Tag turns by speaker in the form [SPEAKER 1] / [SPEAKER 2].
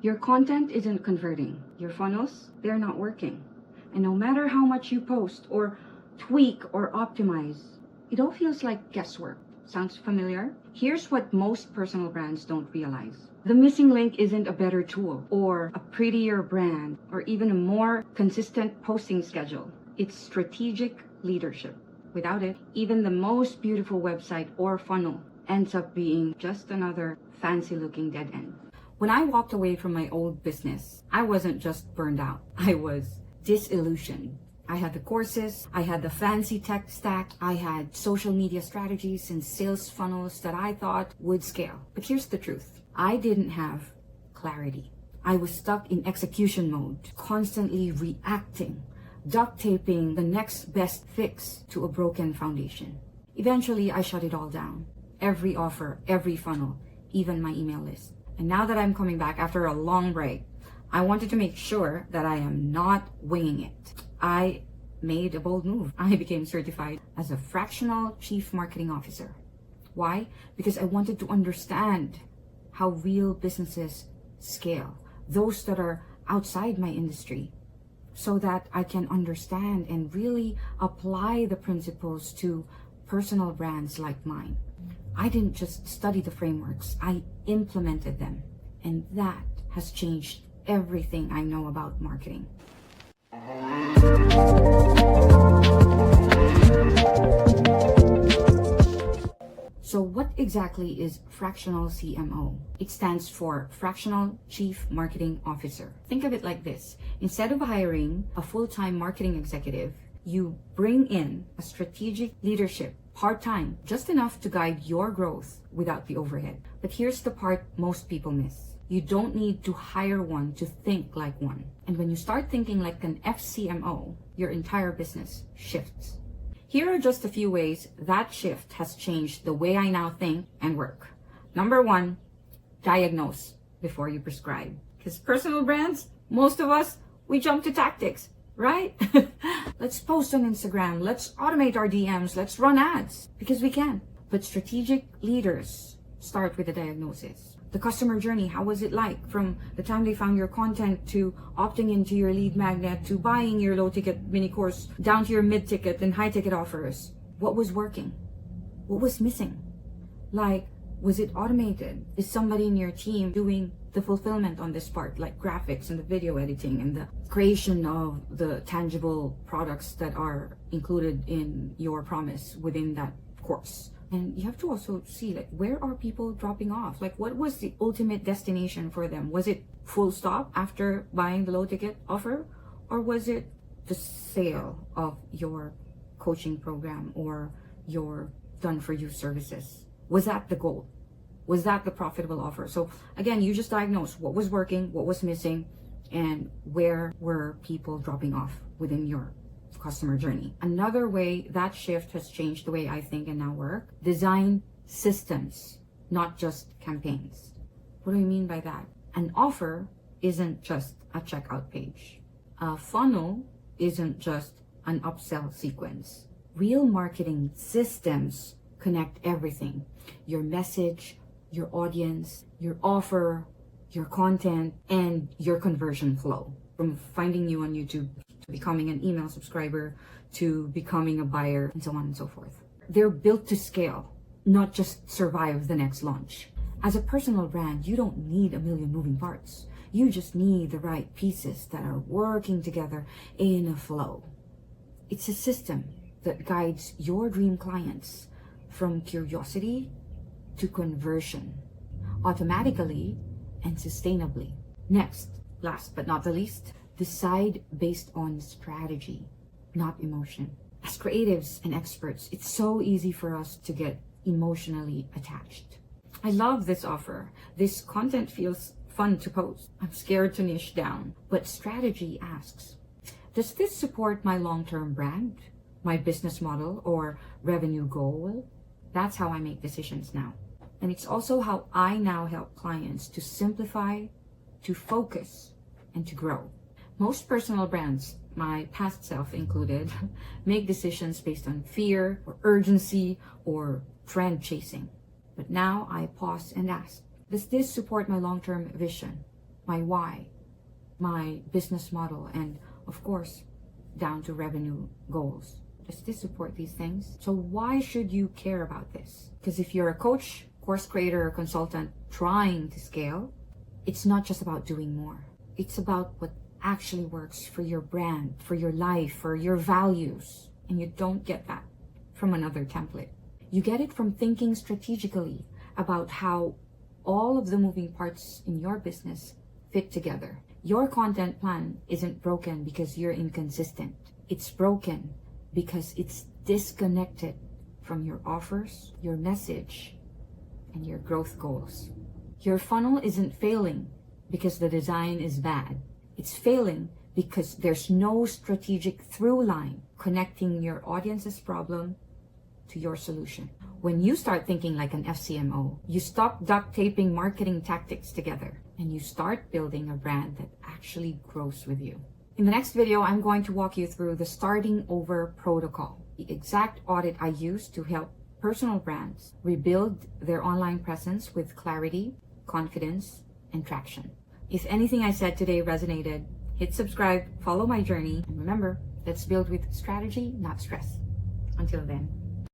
[SPEAKER 1] Your content isn't converting. Your funnels, they're not working. And no matter how much you post or tweak or optimize, it all feels like guesswork. Sounds familiar? Here's what most personal brands don't realize. The missing link isn't a better tool or a prettier brand or even a more consistent posting schedule. It's strategic leadership. Without it, even the most beautiful website or funnel ends up being just another fancy-looking dead end. When I walked away from my old business, I wasn't just burned out. I was disillusioned. I had the courses, I had the fancy tech stack, I had social media strategies and sales funnels that I thought would scale. But here's the truth. I didn't have clarity. I was stuck in execution mode, constantly reacting, duct taping the next best fix to a broken foundation. Eventually, I shut it all down. Every offer, every funnel, even my email list. And now that I'm coming back after a long break, I wanted to make sure that I am not winging it. I made a bold move. I became certified as a fractional chief marketing officer. Why? Because I wanted to understand how real businesses scale, those that are outside my industry, so that I can understand and really apply the principles to personal brands like mine. I didn't just study the frameworks, I implemented them. And that has changed everything I know about marketing. So what exactly is fractional CMO? It stands for Fractional Chief Marketing Officer. Think of it like this. Instead of hiring a full-time marketing executive, you bring in a strategic leadership part-time, just enough to guide your growth without the overhead. But here's the part most people miss. You don't need to hire one to think like one. And when you start thinking like an fCMO, your entire business shifts. Here are just a few ways that shift has changed the way I now think and work. Number one, diagnose before you prescribe. Because personal brands, most of us, we jump to tactics, right? Let's post on Instagram. Let's automate our DMs. Let's run ads because we can. But strategic leaders start with a diagnosis. The customer journey, how was it like from the time they found your content to opting into your lead magnet to buying your low ticket mini course down to your mid ticket and high ticket offers? What was working? What was missing? Like, was it automated? Is somebody in your team doing the fulfillment on this part, like graphics and the video editing and the creation of the tangible products that are included in your promise within that course? And you have to also see, like, where are people dropping off? Like, what was the ultimate destination for them? Was it full stop after buying the low ticket offer? Or was it the sale of your coaching program or your done for you services? Was that the goal? Was that the profitable offer? So again, you just diagnose what was working, what was missing, and where were people dropping off within your customer journey. Another way that shift has changed the way I think and now work, design systems, not just campaigns. What do I mean by that? An offer isn't just a checkout page. A funnel isn't just an upsell sequence. Real marketing systems connect everything. Your message, your audience, your offer, your content, and your conversion flow. From finding you on YouTube to becoming an email subscriber to becoming a buyer and so on and so forth. They're built to scale, not just survive the next launch. As a personal brand, you don't need a million moving parts. You just need the right pieces that are working together in a flow. It's a system that guides your dream clients from curiosity to conversion, automatically and sustainably. Next, last but not the least, decide based on strategy, not emotion. As creatives and experts, it's so easy for us to get emotionally attached. I love this offer. This content feels fun to post. I'm scared to niche down. But strategy asks, does this support my long-term brand, my business model, or revenue goal? That's how I make decisions now. And it's also how I now help clients to simplify, to focus, and to grow. Most personal brands, my past self included, make decisions based on fear or urgency or trend chasing. But now I pause and ask, does this support my long-term vision, my why, my business model, and of course, down to revenue goals. Does this support these things? So why should you care about this? Because if you're a coach, course creator, or consultant trying to scale, it's not just about doing more. It's about what actually works for your brand, for your life, for your values. And you don't get that from another template. You get it from thinking strategically about how all of the moving parts in your business fit together. Your content plan isn't broken because you're inconsistent. It's broken because it's disconnected from your offers, your message, and your growth goals. Your funnel isn't failing because the design is bad. It's failing because there's no strategic through line connecting your audience's problem to your solution. When you start thinking like an fCMO, you stop duct taping marketing tactics together and you start building a brand that actually grows with you. In the next video, I'm going to walk you through the starting over protocol, the exact audit I use to help personal brands rebuild their online presence with clarity, confidence, and traction. If anything I said today resonated, hit subscribe, follow my journey, and remember, let's build with strategy, not stress. Until then.